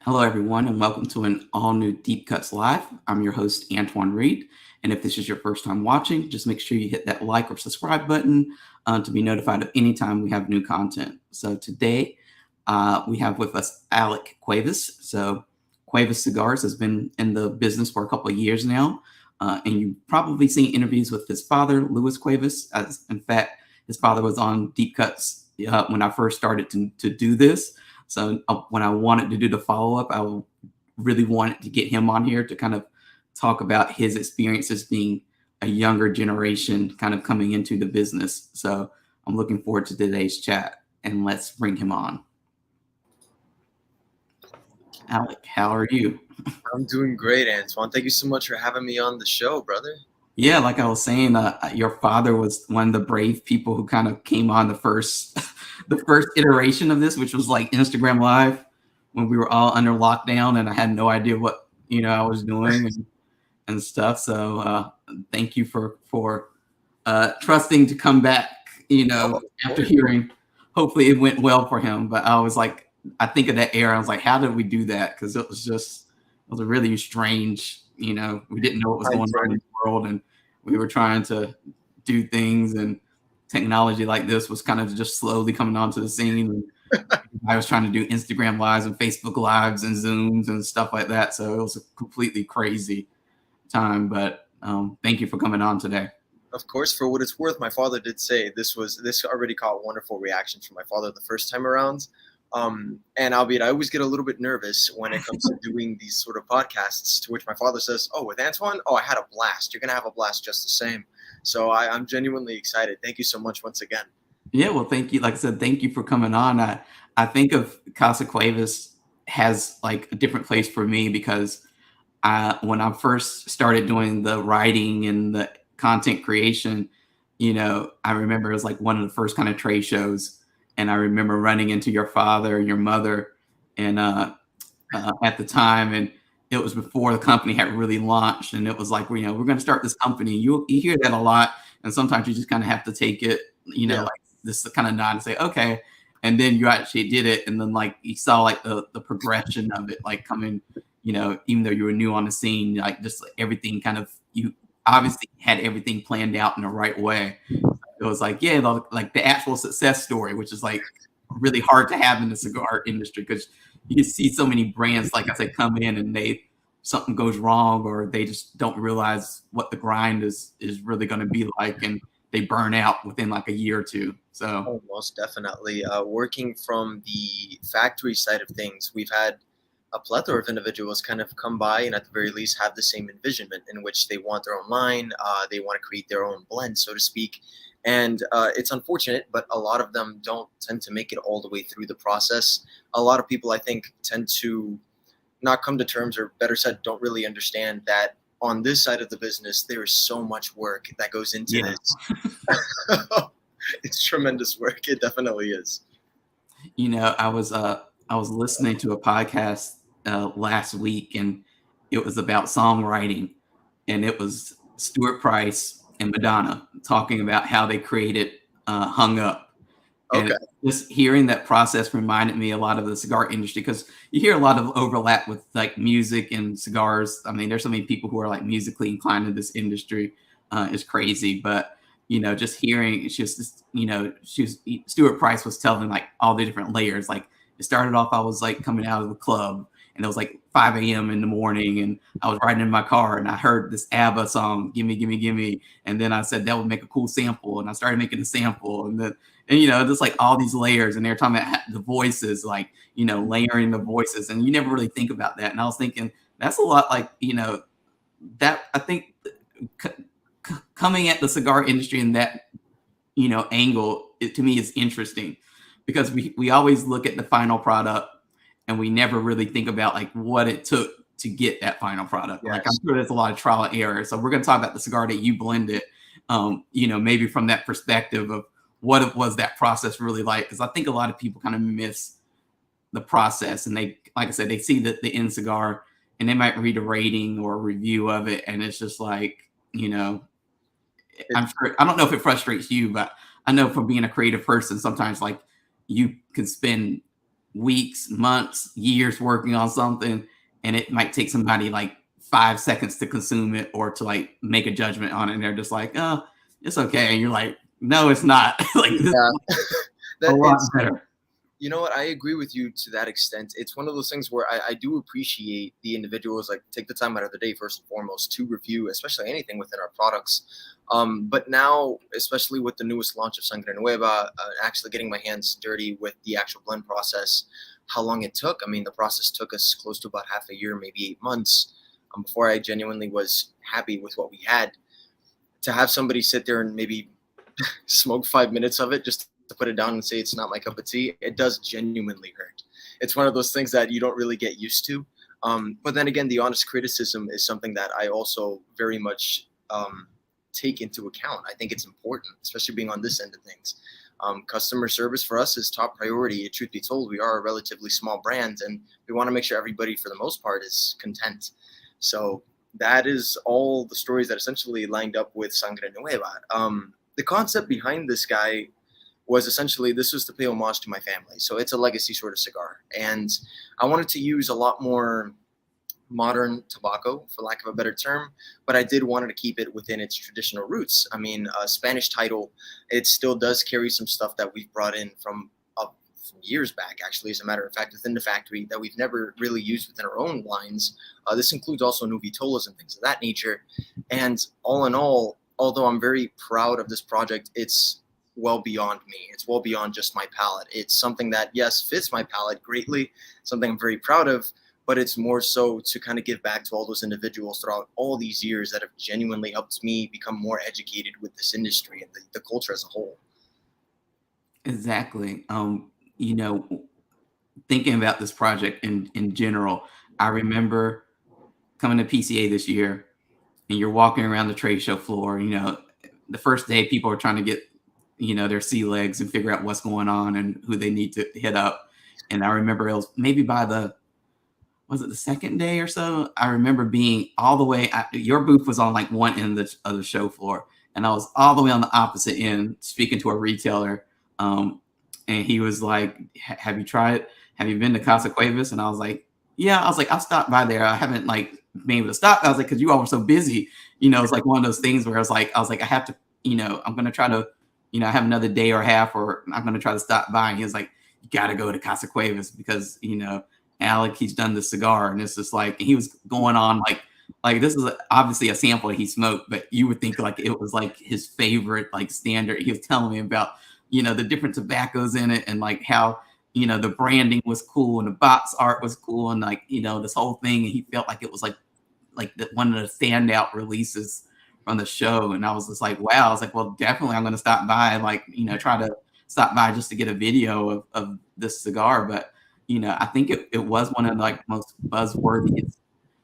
Hello, everyone, and welcome to an all new Deep Cuts Live. I'm your host, Antoine Reed. And if this is your first time watching, just make sure you hit that like or subscribe button to be notified of any time we have new content. So today we have with us ALEC Cuevas. So Cuevas Cigars has been in the business for a couple of years now. And you've probably seen interviews with his father, Louis Cuevas. As in fact, his father was on Deep Cuts when I first started to do this. So when I wanted to do the follow-up, really wanted to get him on here to kind of talk about his experiences being a younger generation kind of coming into the business. So I'm looking forward to today's chat, and let's bring him on. ALEC, how are you? I'm doing great, Antoine. Thank you so much for having me on the show, brother. Yeah, like I was saying, your father was one of the brave people who kind of came on the first the first iteration of this, which was like Instagram Live when we were all under lockdown and I had no idea what I was doing and stuff. So thank you for trusting to come back. Oh, After hearing, hopefully it went well for him. But I was like, I think of that era. I was like, how did we do that? Because it was a really strange. We didn't know what was going on in the world, and we were trying to do things, and technology like this was kind of just slowly coming onto the scene. And I was trying to do Instagram lives and Facebook lives and Zooms and stuff like that. So it was a completely crazy time. But thank you for coming on today. of course, for what it's worth, my father did say this already caught wonderful reactions from my father the first time around. And albeit I always get a little bit nervous when it comes to doing these sort of podcasts, to which my father says, "Oh, with Antoine, I had a blast. You're gonna have a blast just the same." So I'm genuinely excited. Thank you so much once again. Yeah, well, thank you. Like I said, thank you for coming on. I think of Casa Cuevas has like a different place for me because when I first started doing the writing and the content creation, I remember it was like one of the first kind of trade shows, and I remember running into your father and your mother, and at the time, and it was before the company had really launched, and it was like, we're going to start this company. You hear that a lot, and sometimes you just kind of have to take it, Yeah. like this kind of nod and say, okay. And then you actually did it, and then like you saw like the progression of it, like coming, even though you were new on the scene, like just like everything kind of, you obviously had everything planned out in the right way. It was like, yeah, like the actual success story, which is like really hard to have in the cigar industry because you see so many brands, like I said, come in and something goes wrong, or they just don't realize what the grind is really going to be like, and they burn out within like a year or two. So Oh, most definitely. Working from the factory side of things, we've had a plethora of individuals kind of come by and at the very least have the same envisionment in which they want their own line, they want to create their own blend, so to speak. And it's unfortunate, but a lot of them don't tend to make it all the way through the process. A lot of people, I think, tend to not come to terms, or better said, don't really understand that on this side of the business, there is so much work that goes into yeah, this. It's tremendous work. It definitely is. I was listening to a podcast last week, and it was about songwriting, and it was Stuart Price and Madonna talking about how they created "Hung Up." And Okay. just hearing that process reminded me a lot of the cigar industry, because you hear a lot of overlap with like music and cigars. I mean, there's so many people who are like musically inclined in this industry. Is crazy. But just hearing, Stuart Price was telling like all the different layers. Like it started off, I was like coming out of the club, and it was like 5 a.m. in the morning, and I was riding in my car, and I heard this ABBA song, "Gimme, Gimme, Gimme," and then I said that would make a cool sample, and I started making a sample, and then just like all these layers, and they're talking about the voices, like layering the voices, and you never really think about that. And I was thinking that's a lot like that. I think coming at the cigar industry in that angle, to me is interesting, because we always look at the final product, and we never really think about like what it took to get that final product. Like I'm Yes. sure there's a lot of trial and error. So we're going to talk about the cigar that you blended, maybe from that perspective of what it was that process really like, because I think a lot of people kind of miss the process, and they, like I said, they see the end cigar, and they might read a rating or a review of it, and it's just like, It, I'm sure, I don't know if it frustrates you, but I know from being a creative person, sometimes like you can spend weeks, months, years working on something, and it might take somebody like 5 seconds to consume it or to like make a judgment on it, and they're just like, "Oh, it's okay," and you're like, "No, it's not." Like this is Yeah, a that lot it's better. you know what? I agree with you to that extent. It's one of those things where I do appreciate the individuals like take the time out of the day first and foremost to review, especially anything within our products. But now, especially with the newest launch of Sangre Nueva, actually getting my hands dirty with the actual blend process, how long it took. I mean, the process took us close to about half a year, maybe 8 months, before I genuinely was happy with what we had. To have somebody sit there and maybe smoke 5 minutes of it just to put it down and say it's not my cup of tea, it does genuinely hurt. It's one of those things that you don't really get used to. But then again, the honest criticism is something that I also very much take into account. I think it's important, especially being on this end of things. Customer service for us is top priority. Truth be told, we are a relatively small brand, and we want to make sure everybody, for the most part, is content. So that is all the stories that essentially lined up with Sangre Nueva. The concept behind this guy was essentially this was to pay homage to my family. So it's a legacy sort of cigar. And I wanted to use a lot more modern tobacco, for lack of a better term, but I did wanted to keep it within its traditional roots. I mean, Spanish title, it still does carry some stuff that we've brought in from years back, actually, as a matter of fact, within the factory that we've never really used within our own lines. This includes also new vitolas and things of that nature. And all in all, although I'm very proud of this project, it's well beyond me. It's well beyond just my palate. It's something that, yes, fits my palate greatly, something I'm very proud of, but it's more so to kind of give back to all those individuals throughout all these years that have genuinely helped me become more educated with this industry and the culture as a whole. Exactly. You know, thinking about this project in general, I remember coming to PCA this year, and you're walking around the trade show floor. You know, the first day, people are trying to get their sea legs and figure out what's going on and who they need to hit up. And I remember it was maybe by the was it the second day or so? I remember being all the way. Your booth was on like one end of the show floor, and I was all the way on the opposite end speaking to a retailer. And he was like, "Have you tried? Have you been to Casa Cuevas?" And I was like, "Yeah." I was like, "I stopped by there. I haven't like been able to stop." I was like, "Because you all were so busy." It's like one of those things where I was like, I have to. I'm gonna try to. I have another day or a half, or I'm gonna try to stop by. And he was like, "You got to go to Casa Cuevas because Alec, he's done the cigar," and it's just like he was going on like this is obviously a sample he smoked, but you would think like it was like his favorite like standard. He was telling me about the different tobaccos in it and like how the branding was cool and the box art was cool and like this whole thing, and he felt like it was like one of the standout releases from the show. And I was just like, wow. I was like, well, definitely I'm going to stop by and like try to stop by just to get a video of this cigar. But I think it was one of the like most buzzworthy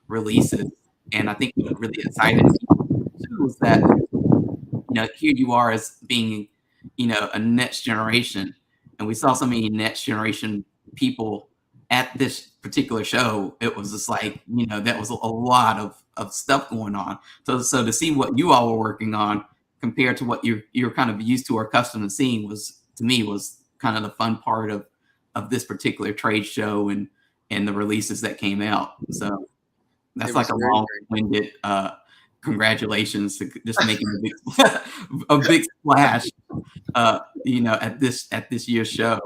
releases. And I think what really excited me too was that here you are as being a next generation, and we saw so many next generation people at this particular show. It was just like that was a lot of stuff going on. So to see what you all were working on compared to what you're kind of used to or accustomed to seeing was, to me, was kind of the fun part of this particular trade show and the releases that came out. So It that's like was a very, very long-winded congratulations to just making a big a big splash at this year's show.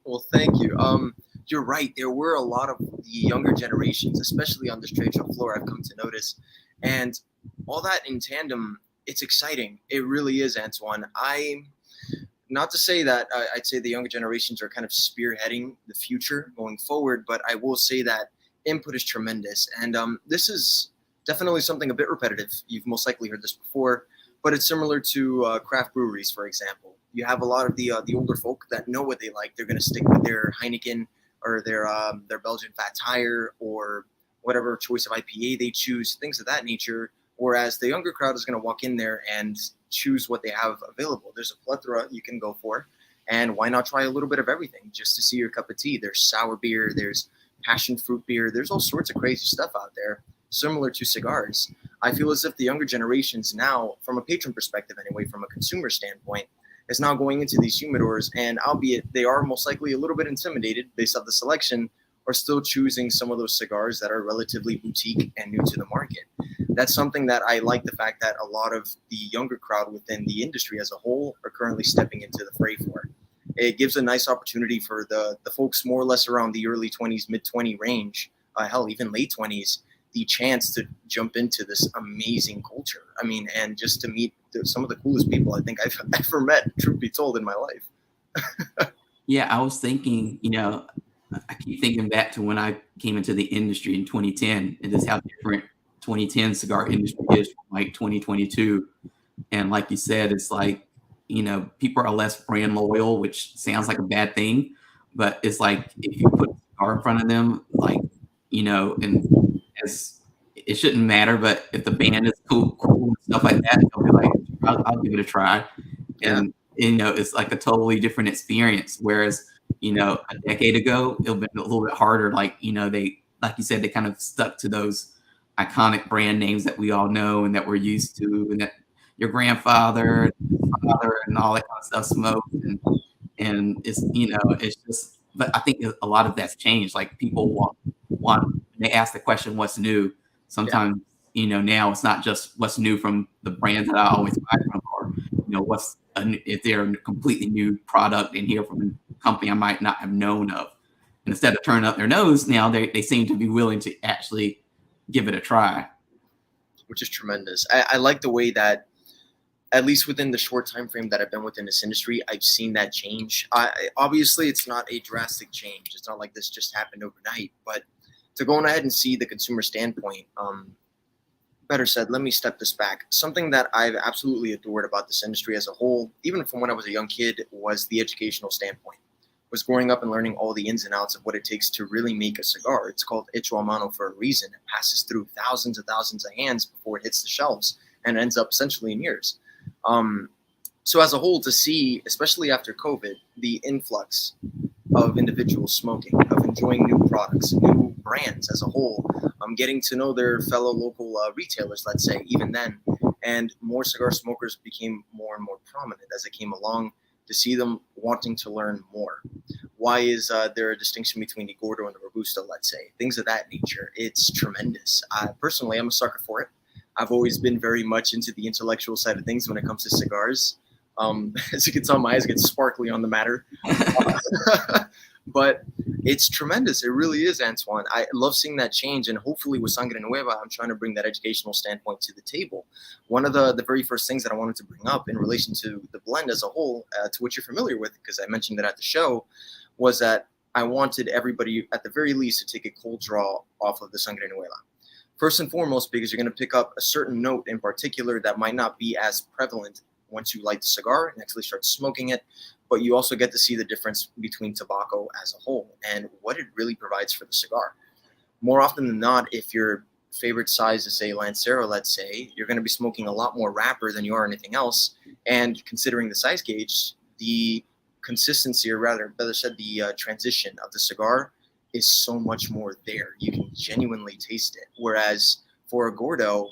well. Thank you. You're right. There were a lot of the younger generations, especially on this trade show floor. I've come to notice, and all that in tandem. It's exciting. It really is, Antoine. Not to say that I'd say the younger generations are kind of spearheading the future going forward, but I will say that input is tremendous. And this is definitely something a bit repetitive. You've most likely heard this before, but it's similar to craft breweries, for example. You have a lot of the older folk that know what they like. They're going to stick with their Heineken or their Belgian Fat Tire or whatever choice of IPA they choose, things of that nature. Whereas the younger crowd is going to walk in there and choose what they have available. There's a plethora you can go for, and why not try a little bit of everything just to see your cup of tea? There's sour beer, there's passion fruit beer, there's all sorts of crazy stuff out there, similar to cigars. I feel as if the younger generations now, from a patron perspective anyway, from a consumer standpoint, is now going into these humidors, and albeit they are most likely a little bit intimidated based off the selection, are still choosing some of those cigars that are relatively boutique and new to the market. That's something that I like, the fact that a lot of the younger crowd within the industry as a whole are currently stepping into the fray for. It gives a nice opportunity for the folks more or less around the early 20s, mid 20 range, hell, even late 20s, the chance to jump into this amazing culture. I mean, and just to meet some of the coolest people I think I've ever met, truth be told, in my life. Yeah, I was thinking, I keep thinking back to when I came into the industry in 2010 and just how different 2010 cigar industry is from like 2022. And like you said, it's like, people are less brand loyal, which sounds like a bad thing, but it's like if you put a cigar in front of them, like, and as it shouldn't matter, but if the band is cool and stuff like that, they'll be like, I'll give it a try. Yeah. And, it's like a totally different experience. Whereas, a decade ago, it'll be a little bit harder. Like, they, like you said, they kind of stuck to those iconic brand names that we all know and that we're used to, and that your grandfather, father, and all that kind of stuff smoked. And it's, it's just, but I think a lot of that's changed. Like people want they ask the question, what's new? Sometimes, now it's not just what's new from the brands that I always buy from, or, if they're a completely new product in here from a company I might not have known of. And instead of turning up their nose, now they seem to be willing to actually give it a try. Which is tremendous. I like the way that, at least within the short time frame that I've been within this industry, I've seen that change. Obviously, it's not a drastic change. It's not like this just happened overnight. But to go on ahead and see the consumer standpoint, better said, let me step this back. Something that I've absolutely adored about this industry as a whole, even from when I was a young kid, was the educational standpoint. Was growing up and learning all the ins and outs of what it takes to really make a cigar. It's called hecho a mano for a reason. It passes through thousands and thousands of hands before it hits the shelves and ends up essentially in yours. So as a whole, to see, especially after COVID, the influx of individuals smoking, of enjoying new products, new brands as a whole, getting to know their fellow local retailers, let's say, even then, and more cigar smokers became more and more prominent as it came along, to see them wanting to learn more. Why is there a distinction between the Gordo and the Robusto, let's say? Things of that nature. It's tremendous. Personally, I'm a sucker for it. I've always been very much into the intellectual side of things when it comes to cigars. As you can tell, my eyes get sparkly on the matter. But it's tremendous. It really is, Antoine. I love seeing that change. And hopefully with Sangre Nueva, I'm trying to bring that educational standpoint to the table. One of the very first things that I wanted to bring up in relation to the blend as a whole, to what you're familiar with, because I mentioned that at the show, was that I wanted everybody, at the very least, to take a cold draw off of the Sangre Nueva. First and foremost, because you're going to pick up a certain note in particular that might not be as prevalent once you light the cigar and actually start smoking it, but you also get to see the difference between tobacco as a whole and what it really provides for the cigar. More often than not, if your favorite size is, say, Lancero, let's say, you're going to be smoking a lot more wrapper than you are anything else. And considering the size gauge, the consistency, or rather, better said, the transition of the cigar is so much more there. You can genuinely taste it. Whereas for a Gordo,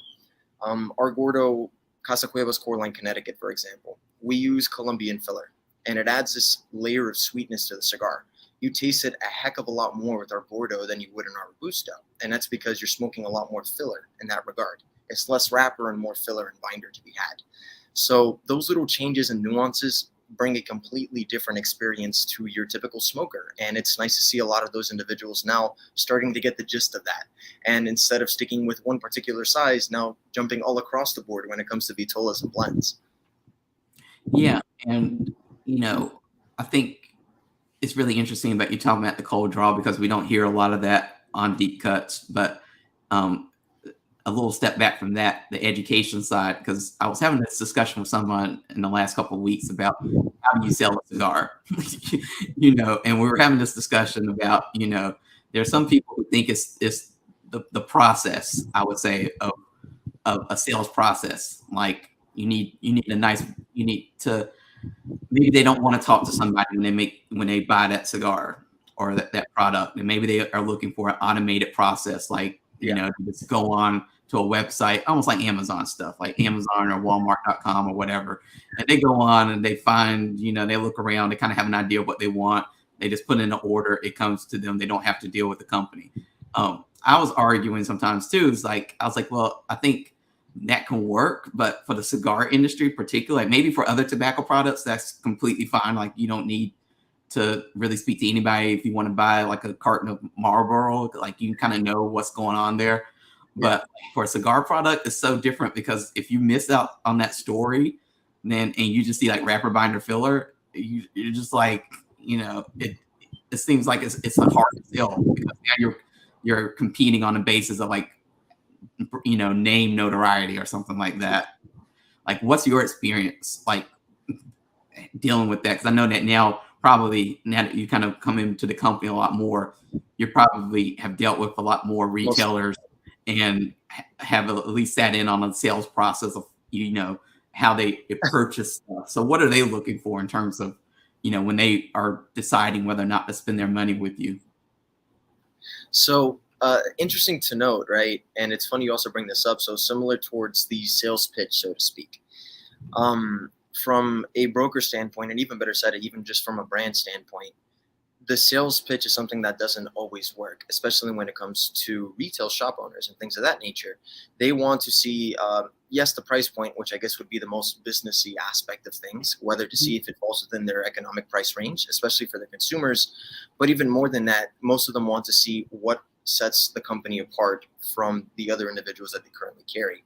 our Gordo Casa Cuevas Core Line Connecticut, for example, we use Colombian filler, and it adds this layer of sweetness to the cigar. You taste it a heck of a lot more with our Gordo than you would in our Robusto, and that's because you're smoking a lot more filler in that regard. It's less wrapper and more filler and binder to be had. So those little changes and nuances bring a completely different experience to your typical smoker. And it's nice to see a lot of those individuals now starting to get the gist of that. And instead of sticking with one particular size, now jumping all across the board when it comes to vitolas and blends. Yeah. And, I think it's really interesting about you talking about the cold draw, because we don't hear a lot of that on deep cuts. But a little step back from that, the education side, because I was having this discussion with someone in the last couple of weeks about how do you sell a cigar, and we were having this discussion about, there are some people who think it's the process, I would say, of a sales process. Like you need to, maybe they don't want to talk to somebody when they buy that cigar or that product, and maybe they are looking for an automated process, like, just go on to a website, almost like Amazon stuff, like Amazon or Walmart.com or whatever. And they go on and they find, they look around, they kind of have an idea of what they want. They just put in an order, it comes to them. They don't have to deal with the company. I was arguing sometimes too. It's like, I was like, well, I think that can work, but for the cigar industry particularly, like maybe for other tobacco products, that's completely fine. Like you don't need to really speak to anybody if you want to buy like a carton of Marlboro, like you kind of know what's going on there. Yeah. But for a cigar product, it's so different because if you miss out on that story, and you just see like wrapper, binder, filler, you're just like, it seems like it's a hard sell because now you're competing on the basis of like, name notoriety or something like that. Like, what's your experience like dealing with that? Because I know that now that you kind of come into the company a lot more, you probably have dealt with a lot more retailers and have at least sat in on the sales process of how they purchase stuff. So what are they looking for in terms of when they are deciding whether or not to spend their money with you? So interesting to note, right? And it's funny you also bring this up. So similar towards the sales pitch, so to speak. From a broker standpoint, and even better said, even just from a brand standpoint, the sales pitch is something that doesn't always work, especially when it comes to retail shop owners and things of that nature. They want to see, yes, the price point, which I guess would be the most businessy aspect of things, whether to see if it falls within their economic price range, especially for the consumers. But even more than that, most of them want to see what sets the company apart from the other individuals that they currently carry.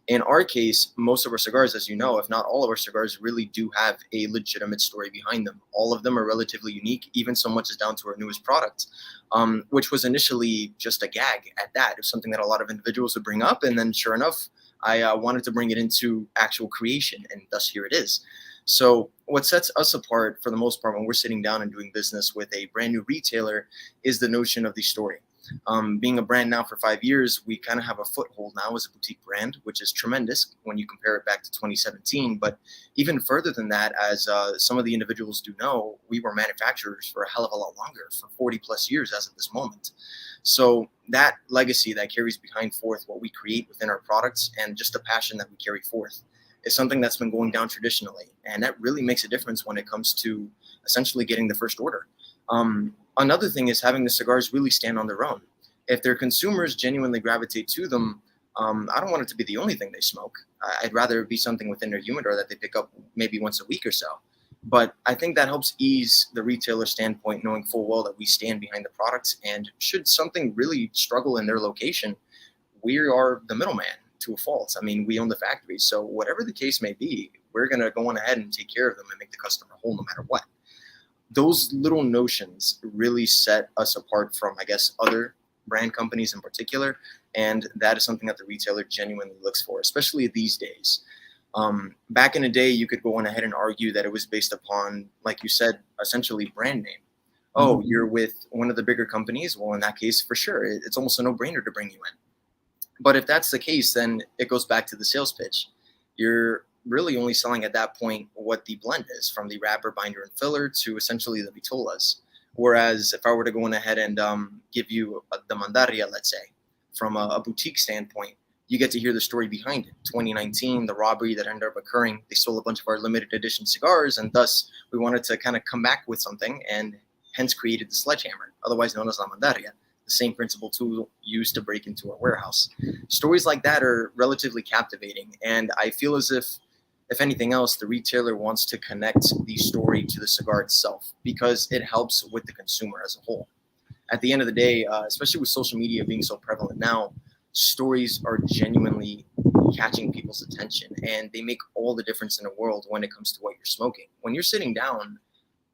In our case, most of our cigars, as you know, if not all of our cigars, really do have a legitimate story behind them. All of them are relatively unique, even so much as down to our newest product, which was initially just a gag at that. It was something that a lot of individuals would bring up. And then sure enough, I wanted to bring it into actual creation, and thus here it is. So what sets us apart for the most part when we're sitting down and doing business with a brand new retailer is the notion of the story. Being a brand now for 5 years, we kind of have a foothold now as a boutique brand, which is tremendous when you compare it back to 2017. But even further than that, as some of the individuals do know, we were manufacturers for a hell of a lot longer, for 40 plus years as of this moment. So that legacy that carries behind forth what we create within our products and just the passion that we carry forth is something that's been going down traditionally. And that really makes a difference when it comes to essentially getting the first order. Another thing is having the cigars really stand on their own. If their consumers genuinely gravitate to them, I don't want it to be the only thing they smoke. I'd rather it be something within their humidor that they pick up maybe once a week or so. But I think that helps ease the retailer standpoint, knowing full well that we stand behind the products. And should something really struggle in their location, we are the middleman to a fault. I mean, we own the factory. So whatever the case may be, we're going to go on ahead and take care of them and make the customer whole no matter what. Those little notions really set us apart from, I guess, other brand companies in particular. And that is something that the retailer genuinely looks for, especially these days. Back in the day, you could go on ahead and argue that it was based upon, like you said, essentially brand name. Oh, you're with one of the bigger companies. Well, in that case, for sure, it's almost a no-brainer to bring you in. But if that's the case, then it goes back to the sales pitch. You're really only selling at that point what the blend is, from the wrapper, binder, and filler to essentially the vitolas. Whereas if I were to go on ahead and give you the mandaria, let's say, from a boutique standpoint, you get to hear the story behind it. 2019, the robbery that ended up occurring, they stole a bunch of our limited edition cigars, and thus we wanted to kind of come back with something, and hence created the sledgehammer, otherwise known as la mandaria, the same principal tool used to break into our warehouse. Stories like that are relatively captivating, and I feel as if anything else, the retailer wants to connect the story to the cigar itself because it helps with the consumer as a whole. At the end of the day, especially with social media being so prevalent now, stories are genuinely catching people's attention, and they make all the difference in the world when it comes to what you're smoking. When you're sitting down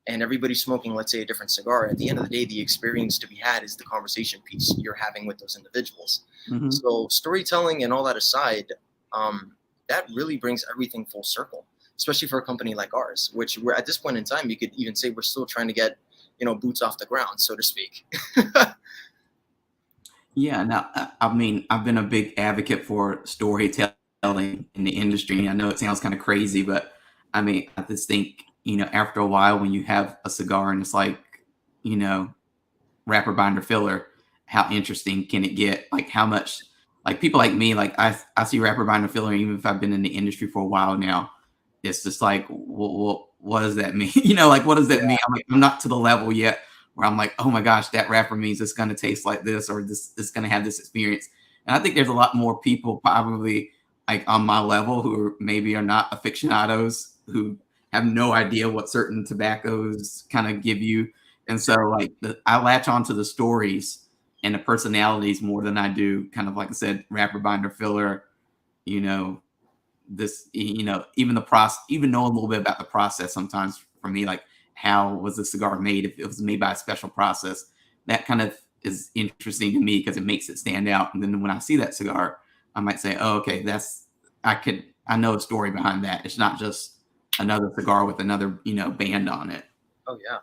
and everybody's smoking, let's say, a different cigar, at the end of the day, the experience to be had is the conversation piece you're having with those individuals. Mm-hmm. So storytelling and all that aside, that really brings everything full circle, especially for a company like ours, which we're at this point in time, you could even say we're still trying to get, boots off the ground, so to speak. Yeah. Now, I mean, I've been a big advocate for storytelling in the industry. I know it sounds kind of crazy, but I mean, I just think, after a while when you have a cigar and it's like, wrapper, binder, filler, how interesting can it get? Like how much like people like me, like I see wrapper binder filler, even if I've been in the industry for a while now, it's just like, what does that mean? Like, what does that mean? I'm like, I'm not to the level yet where I'm like, oh my gosh, that wrapper means it's going to taste like this, or this is going to have this experience. And I think there's a lot more people probably like on my level who maybe are not aficionados, who have no idea what certain tobaccos kind of give you. And so like I latch onto the stories and the personalities more than I do kind of, like I said, wrapper binder filler, you know, even the process, even knowing a little bit about the process sometimes for me, like how was the cigar made? If it was made by a special process, that kind of is interesting to me because it makes it stand out. And then when I see that cigar, I might say, oh, okay, I know a story behind that. It's not just another cigar with another, band on it. Oh yeah,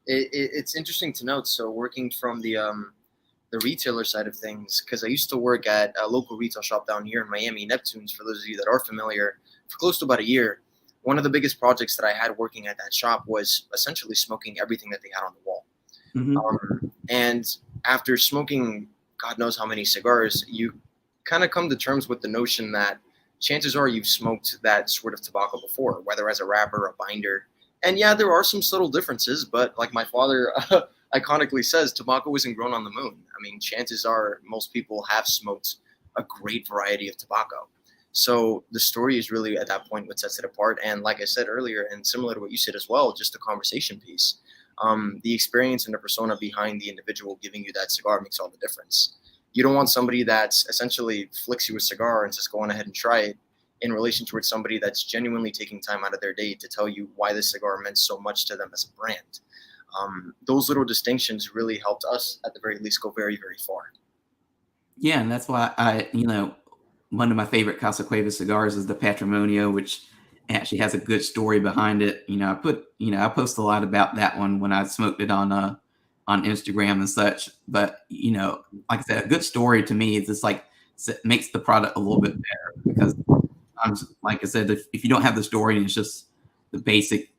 it's interesting to note. So working from the retailer side of things, because I used to work at a local retail shop down here in Miami, Neptune's, for those of you that are familiar, for close to about a year. One of the biggest projects that I had working at that shop was essentially smoking everything that they had on the wall. And after smoking God knows how many cigars, you kind of come to terms with the notion that chances are you've smoked that sort of tobacco before, whether as a wrapper, a binder. And yeah, there are some subtle differences, but like my father iconically says, tobacco isn't grown on the moon. I mean, chances are most people have smoked a great variety of tobacco. So the story is really at that point what sets it apart. And like I said earlier, and similar to what you said as well, just the conversation piece. The experience and the persona behind the individual giving you that cigar makes all the difference. You don't want somebody that's essentially flicks you a cigar and says, go on ahead and try it, in relation towards somebody that's genuinely taking time out of their day to tell you why this cigar meant so much to them as a brand. Those little distinctions really helped us, at the very least, go very, very far. Yeah, and that's why one of my favorite Casa Cuevas cigars is the Patrimonio, which actually has a good story behind it. I post a lot about that one when I smoked it on Instagram and such. But like I said, a good story to me is just like makes the product a little bit better, because like I said, if you don't have the story and it's just the basic,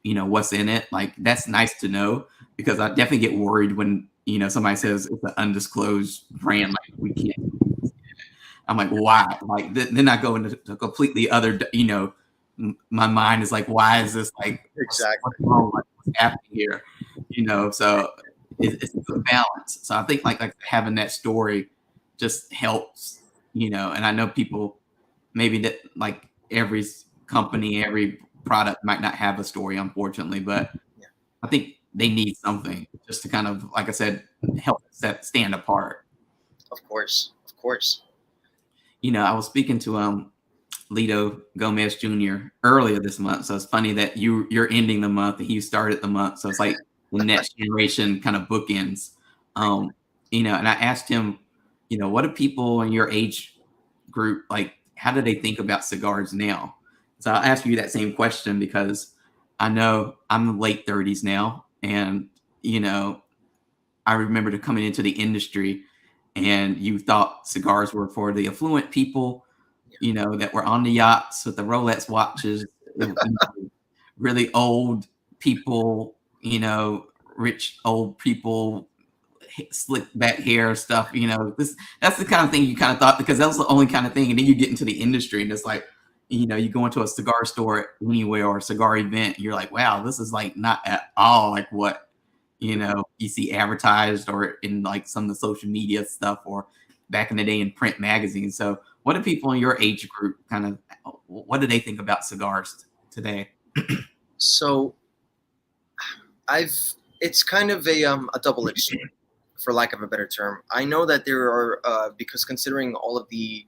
what's in it, like that's nice to know, because I definitely get worried when somebody says it's an undisclosed brand, like we can't. I'm like, why? Like then I go into a completely other, my mind is like, why is this like Exactly. what's wrong? Like, what's happening here? So it's a balance. So I think like having that story just helps, and I know people maybe that like every company, every product might not have a story, unfortunately, but Yeah. I think they need something just to kind of, like I said, help stand apart. Of course. Of course. I was speaking to Lito Gomez Jr. earlier this month, so it's funny that you're ending the month and he started the month, so it's like the next generation kind of bookends. And I asked him, what do people in your age group like? How do they think about cigars now? So I'll ask you that same question, because I know I'm late 30s now, and I remember coming into the industry, and you thought cigars were for the affluent people, that were on the yachts with the Rolex watches, really old people, rich old people, slick back hair stuff. That's the kind of thing you kind of thought, because that was the only kind of thing. And then you get into the industry, and it's like, you go into a cigar store anywhere or a cigar event, and you're like, wow, this is like not at all like what you see advertised or in like some of the social media stuff, or back in the day in print magazines. So what do people in your age group what do they think about cigars today? So it's kind of a double-edged sword, for lack of a better term. I know that there are, because considering all of the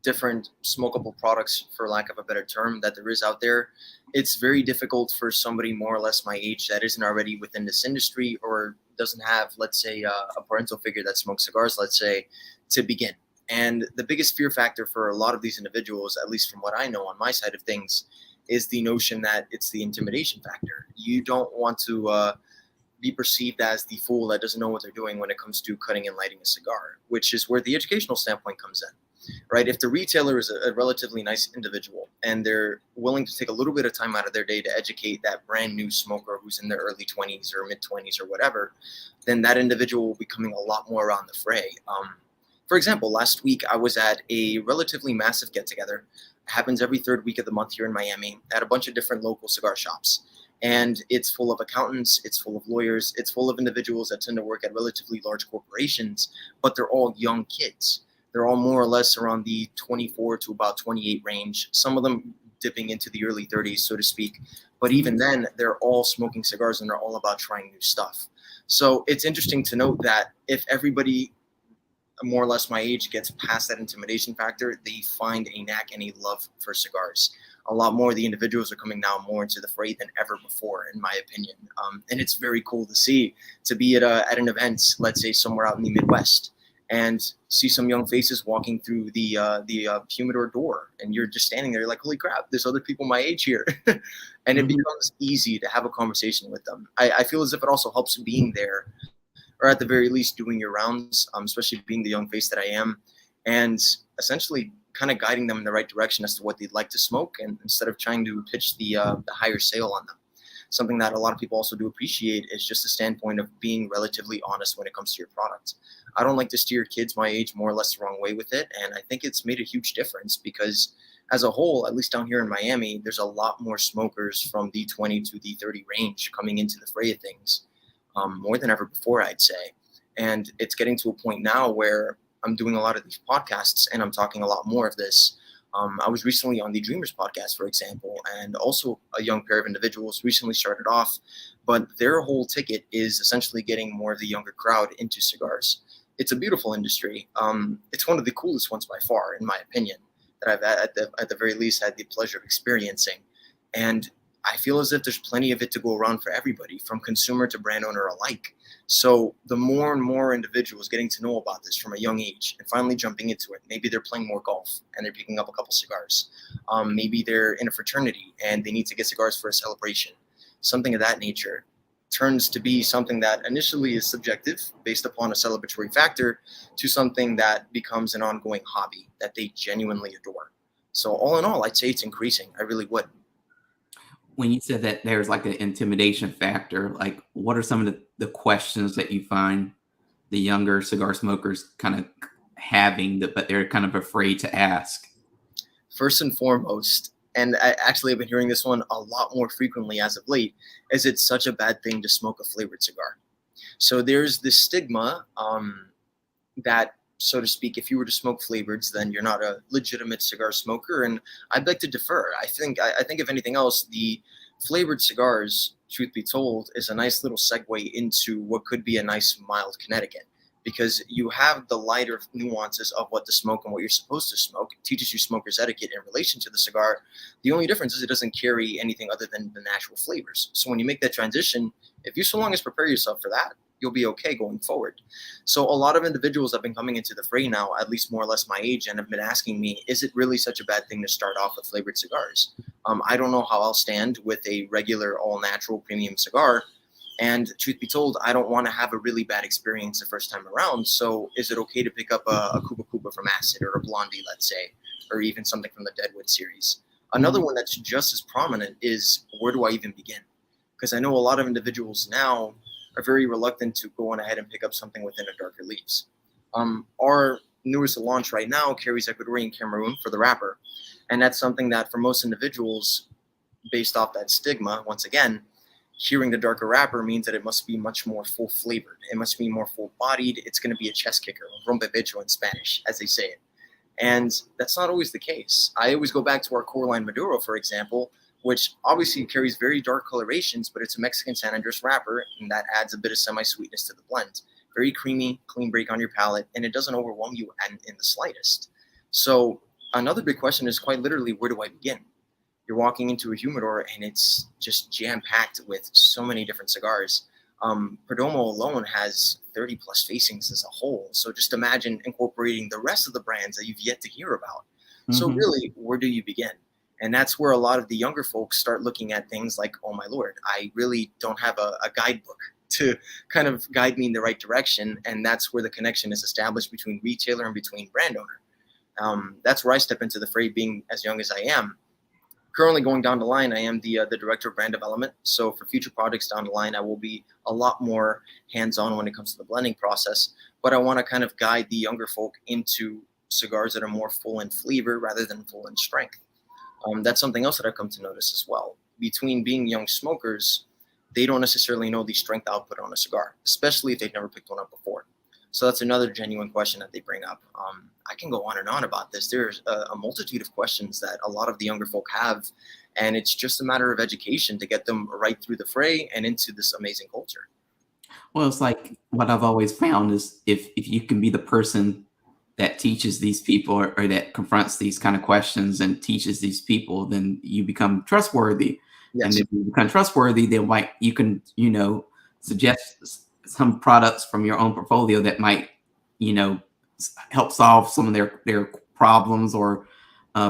different smokable products, for lack of a better term, that there is out there, it's very difficult for somebody more or less my age that isn't already within this industry, or doesn't have, let's say, a parental figure that smokes cigars, let's say, to begin. And the biggest fear factor for a lot of these individuals, at least from what I know on my side of things, is the notion that it's the intimidation factor. You don't want to be perceived as the fool that doesn't know what they're doing when it comes to cutting and lighting a cigar, which is where the educational standpoint comes in, right? If the retailer is a relatively nice individual and they're willing to take a little bit of time out of their day to educate that brand new smoker who's in their early 20s or mid 20s or whatever, then that individual will be coming a lot more around the fray. For example, last week I was at a relatively massive get together. It happens every third week of the month here in Miami at a bunch of different local cigar shops. And it's full of accountants, it's full of lawyers, it's full of individuals that tend to work at relatively large corporations, but they're all young kids. They're all more or less around the 24 to about 28 range, some of them dipping into the early 30s, so to speak. But even then, they're all smoking cigars and they're all about trying new stuff. So it's interesting to note that if everybody more or less my age gets past that intimidation factor, they find a knack and a love for cigars. A lot more of the individuals are coming now more into the fray than ever before, in my opinion. And it's very cool to see, to be at an event, let's say somewhere out in the Midwest, and see some young faces walking through the humidor door, and you're just standing there like, holy crap, there's other people my age here. And it becomes easy to have a conversation with them. I feel as if it also helps being there, or at the very least doing your rounds, especially being the young face that I am, and essentially kind of guiding them in the right direction as to what they'd like to smoke, and instead of trying to pitch the higher sale on them. Something that a lot of people also do appreciate is just the standpoint of being relatively honest when it comes to your product. I don't like to steer kids my age more or less the wrong way with it, and I think it's made a huge difference because as a whole, at least down here in Miami, there's a lot more smokers from the 20 to the 30 range coming into the fray of things. More than ever before, I'd say. And it's getting to a point now where I'm doing a lot of these podcasts and I'm talking a lot more of this. I was recently on the Dreamers podcast, for example, and also a young pair of individuals recently started off, but their whole ticket is essentially getting more of the younger crowd into cigars. It's a beautiful industry. It's one of the coolest ones by far, in my opinion, that I've at the very least had the pleasure of experiencing. And I feel as if there's plenty of it to go around for everybody, from consumer to brand owner alike. So the more and more individuals getting to know about this from a young age and finally jumping into it, maybe they're playing more golf and they're picking up a couple cigars. Maybe they're in a fraternity and they need to get cigars for a celebration. Something of that nature turns to be something that initially is subjective based upon a celebratory factor to something that becomes an ongoing hobby that they genuinely adore. So all in all, I'd say it's increasing. I really would. When you said that there's like an intimidation factor, like what are some of the questions that you find the younger cigar smokers kind of having that, but they're kind of afraid to ask? First and foremost, and I actually have been hearing this one a lot more frequently as of late, is it's such a bad thing to smoke a flavored cigar. So there's this stigma that, so to speak, if you were to smoke flavoreds, then you're not a legitimate cigar smoker. And I'd beg to defer. I think if anything else, the flavored cigars, truth be told, is a nice little segue into what could be a nice mild Connecticut, because you have the lighter nuances of what to smoke and what you're supposed to smoke. It teaches you smoker's etiquette in relation to the cigar. The only difference is it doesn't carry anything other than the natural flavors. So when you make that transition, if you so long as prepare yourself for that, you'll be okay going forward. So a lot of individuals have been coming into the fray now, at least more or less my age, and have been asking me, is it really such a bad thing to start off with flavored cigars? I don't know how I'll stand with a regular all-natural premium cigar. And truth be told, I don't want to have a really bad experience the first time around. So is it okay to pick up a Cuba Cuba from Acid, or a Blondie, let's say, or even something from the Deadwood series? Another one that's just as prominent is, where do I even begin? Because I know a lot of individuals now are very reluctant to go on ahead and pick up something within a darker leaves. Our newest launch right now carries Ecuadorian Cameroon for the wrapper. And that's something that for most individuals, based off that stigma, once again, hearing the darker wrapper means that it must be much more full flavored. It must be more full bodied. It's going to be a chest kicker, rompepecho in Spanish, as they say it. And that's not always the case. I always go back to our core line Maduro, for example, which obviously carries very dark colorations, but it's a Mexican San Andres wrapper, and that adds a bit of semi-sweetness to the blend. Very creamy, clean break on your palate, and it doesn't overwhelm you in the slightest. So another big question is quite literally, where do I begin? You're walking into a humidor, and it's just jam-packed with so many different cigars. Perdomo alone has 30 plus facings as a whole. So just imagine incorporating the rest of the brands that you've yet to hear about. So really, where do you begin? And that's where a lot of the younger folks start looking at things like, oh my Lord, I really don't have a guidebook to kind of guide me in the right direction. And that's where the connection is established between retailer and between brand owner. That's where I step into the fray, being as young as I am. Currently going down the line, I am the director of brand development. So for future projects down the line, I will be a lot more hands-on when it comes to the blending process. but I want to kind of guide the younger folk into cigars that are more full in flavor rather than full in strength. That's something else that I've come to notice as well. Between being young smokers, they don't necessarily know the strength output on a cigar, especially if they've never picked one up before. So that's another genuine question that they bring up. I can go on and on about this. There's a multitude of questions that a lot of the younger folk have, and it's just a matter of education to get them right through the fray and into this amazing culture. Well, it's like what I've always found is if you can be the person that teaches these people or that confronts these kind of questions and teaches these people, then you become trustworthy. And Yes. if you become trustworthy, then like you can, suggest some products from your own portfolio that might, help solve some of their problems or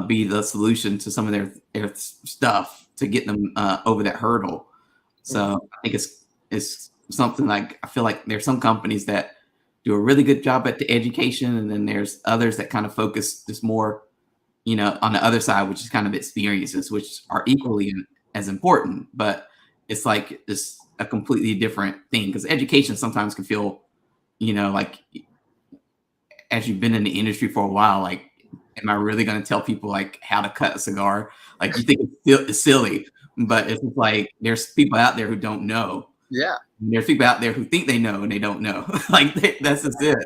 be the solution to some of their stuff to get them over that hurdle. Mhm. So I think it's something like I feel like there's some companies that do a really good job at the education, and then there's others that kind of focus just more, on the other side, which is kind of experiences, which are equally as important. But it's like it's a completely different thing because education sometimes can feel, like as you've been in the industry for a while, like, am I really going to tell people like how to cut a cigar? Like you think it's silly, but it's just like there's people out there who don't know. Yeah. There's people out there who think they know and they don't know. Like that's just it.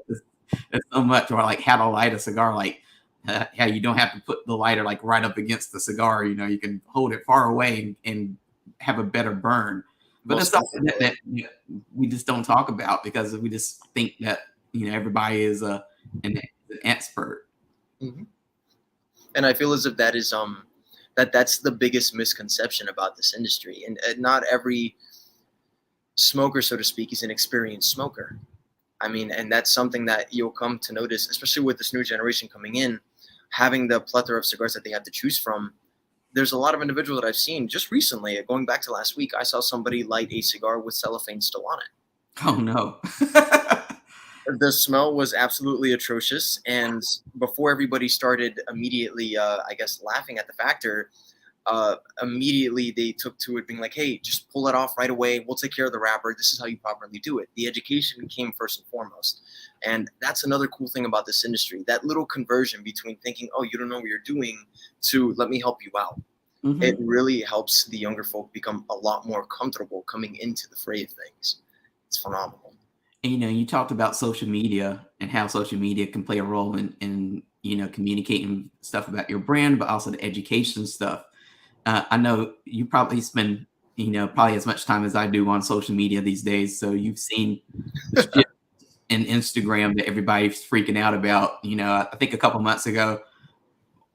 It's so much, or like how to light a cigar, like how you don't have to put the lighter like right up against the cigar. You can hold it far away and have a better burn. But it's Most something that, definitely. we just don't talk about because we just think that everybody is an expert. Mhm. And I feel as if that is that's the biggest misconception about this industry. And not every smoker, so to speak, is an experienced smoker. I mean, and that's something that you'll come to notice, especially with this new generation coming in, having the plethora of cigars that they have to choose from. There's a lot of individuals that I've seen just recently, going back to last week, I saw somebody light a cigar with cellophane still on it. Oh no. The smell was absolutely atrocious, and before everybody started immediately, I guess, laughing at the factor, immediately they took to it being like, hey, just pull it off right away, we'll take care of the wrapper, this is how you properly do it. The education came first and foremost, and that's another cool thing about this industry, that little conversion between thinking, oh, you don't know what you're doing, to let me help you out. It Hmm. really helps the younger folk become a lot more comfortable coming into the fray of things. It's phenomenal. And, you talked about social media and how social media can play a role in communicating stuff about your brand, but also the education stuff. I know you probably spend probably as much time as I do on social media these days, so you've seen the shift in Instagram that everybody's freaking out about. I think a couple months ago,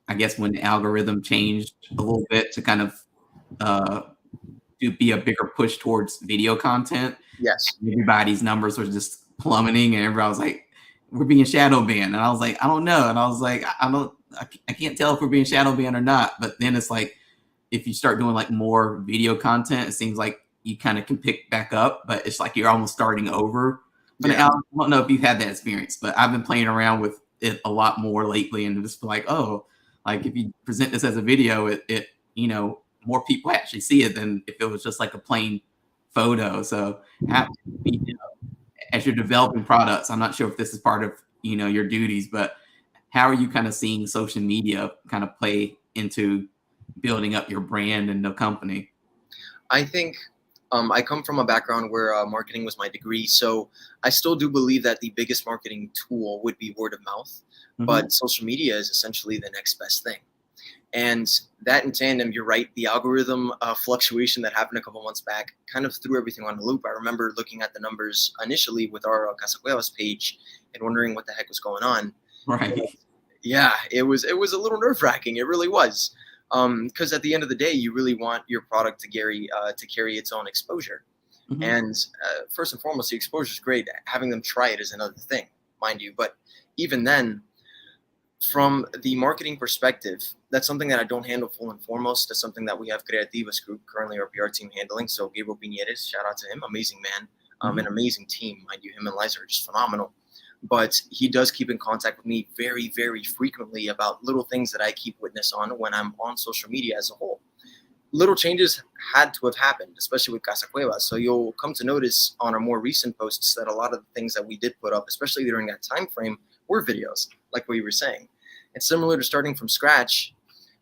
I guess when the algorithm changed a little bit to kind of uh, to be a bigger push towards video content, Yes. everybody's numbers were just plummeting, and everybody was like, "We're being shadow banned," and I was like, "I don't know," and I was like, "I don't, I can't tell if we're being shadow banned or not." But then it's like, if you start doing like more video content, it seems like you kind of can pick back up, but it's like you're almost starting over. But Yeah. I don't know if you've had that experience, but I've been playing around with it a lot more lately, and just like, oh, like if you present this as a video, it more people actually see it than if it was just like a plain photo. So how, you know, as you're developing products, I'm not sure if this is part of your duties, but how are you kind of seeing social media kind of play into building up your brand and the company? I think I come from a background where marketing was my degree, so I still do believe that the biggest marketing tool would be word of mouth, Hmm. but social media is essentially the next best thing. And that in tandem, you're right, the algorithm fluctuation that happened a couple months back kind of threw everything on a loop. I remember looking at the numbers initially with our Casa Cuevas page and wondering what the heck was going on. Right. Yeah, it was a little nerve wracking. It really was, because at the end of the day, you really want your product to carry its own exposure. Hmm. And first and foremost, the exposure is great. Having them try it is another thing, mind you. But even then, from the marketing perspective, that's something that I don't handle full and foremost. That's something that we have Creativas Group, currently our PR team, handling. So Gabriel Piñeres, shout out to him, amazing man, an Hmm. amazing team, mind you. Him and Liza are just phenomenal. But he does keep in contact with me very frequently about little things that I keep witness on when I'm on social media as a whole. little changes had to have happened, especially with Casa Cuevas. So you'll come to notice on our more recent posts that a lot of the things that we did put up, especially during that time frame, were videos, like what you were saying. It's similar to starting from scratch.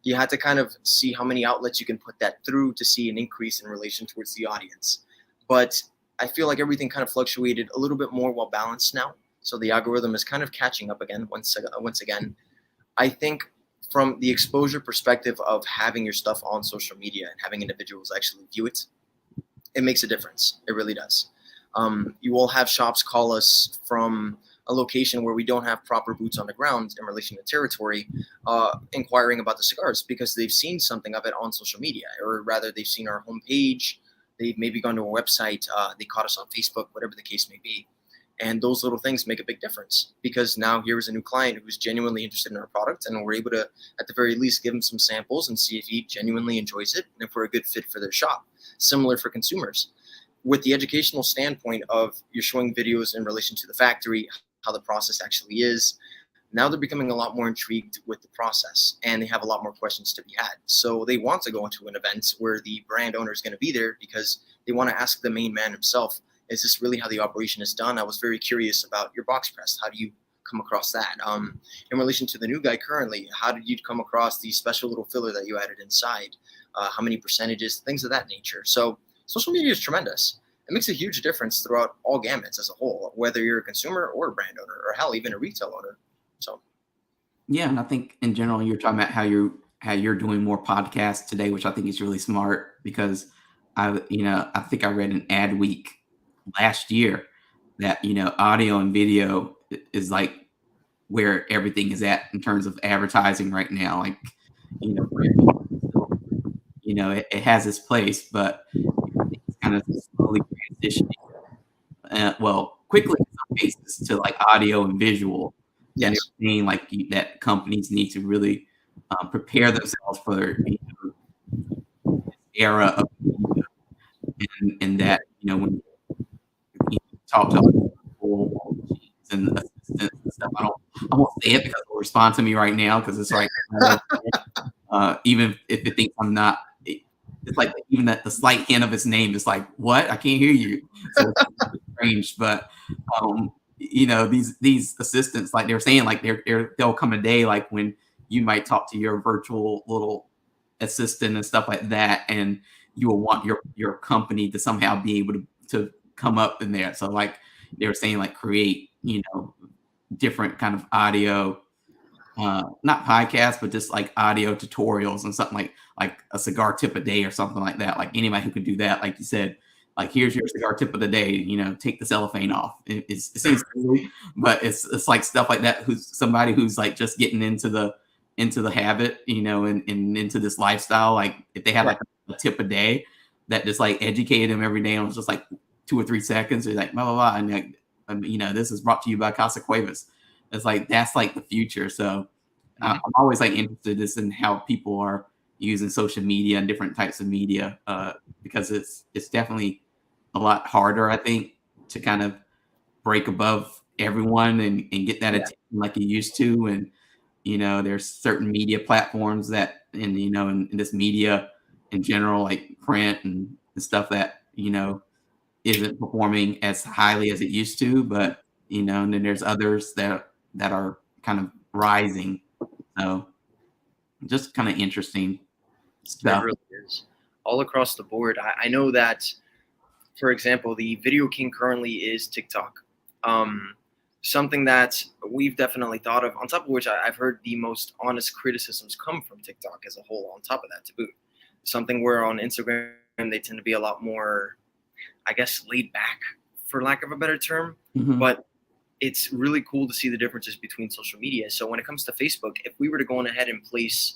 You had to kind of see how many outlets you can put that through to see an increase in relation towards the audience. But I feel like everything kind of fluctuated a little bit more well balanced now. So the algorithm is kind of catching up again once again. I think from the exposure perspective of having your stuff on social media and having individuals actually view it, it makes a difference. It really does. You will have shops call us from a location where we don't have proper boots on the ground in relation to territory, inquiring about the cigars because they've seen something of it on social media, or rather they've seen our homepage, they've maybe gone to our website, they caught us on Facebook, whatever the case may be. And those little things make a big difference because now here is a new client who's genuinely interested in our product, and we're able to, at the very least, give him some samples and see if he genuinely enjoys it and if we're a good fit for their shop. Similar for consumers. With the educational standpoint of you're showing videos in relation to the factory, how the process actually is, now they're becoming a lot more intrigued with the process and they have a lot more questions to be had. So they want to go into an event where the brand owner is going to be there because they want to ask the main man himself, is this really how the operation is done? I was very curious about your box press. How do you come across that? In relation to the new guy currently, how did you come across the special little filler that you added inside? How many percentages, things of that nature. So social media is tremendous. It makes a huge difference throughout all gamuts as a whole, whether you're a consumer or a brand owner, or hell, even a retail owner. So, Yeah, and I think in general, you're talking about how you're doing more podcasts today, which I think is really smart because I think I read an ad week last year that audio and video is like where everything is at in terms of advertising right now. Like it has its place, but I think it's kind of slowly transitioning. Quickly in some cases to like audio and visual. And yes. they're saying like that companies need to really prepare themselves for this era of media, and that when you talk to people and assistants and stuff, I won't say it because they'll respond to me right now because it's like even if it thinks I'm not. It's like even that the slight hint of his name is like, what? I can't hear you. So it's strange, but these assistants, like they're saying, like there'll come a day like when you might talk to your virtual little assistant and stuff like that, and you will want your company to somehow be able to come up in there. So like they were saying, like create different kind of audio. Not podcasts, but just like audio tutorials and something like a cigar tip a day or something like that. Like anybody who can do that, like you said, like here's your cigar tip of the day. Take the cellophane off. It seems silly, but it's like stuff like that. Who's somebody who's like just getting into the habit, and into this lifestyle. Like if they had like a tip a day that just like educated them every day, and it was just like 2 or 3 seconds, they're like blah blah blah, and like, this is brought to you by Casa Cuevas. It's like that's like the future. So I'm always like interested in how people are using social media and different types of media because it's definitely a lot harder, I think, to kind of break above everyone and get that attention like you used to. And there's certain media platforms that in this media in general, like print and stuff that isn't performing as highly as it used to, but and then there's others that are kind of rising. So just kind of interesting stuff. It really is. All across the board. I know that, for example, the video king currently is TikTok. Something that we've definitely thought of, on top of which I've heard the most honest criticisms come from TikTok as a whole, on top of that to boot. Something where on Instagram, they tend to be a lot more, I guess, laid back, for lack of a better term. Mm-hmm. But it's really cool to see the differences between social media. So when it comes to Facebook, if we were to go on ahead and place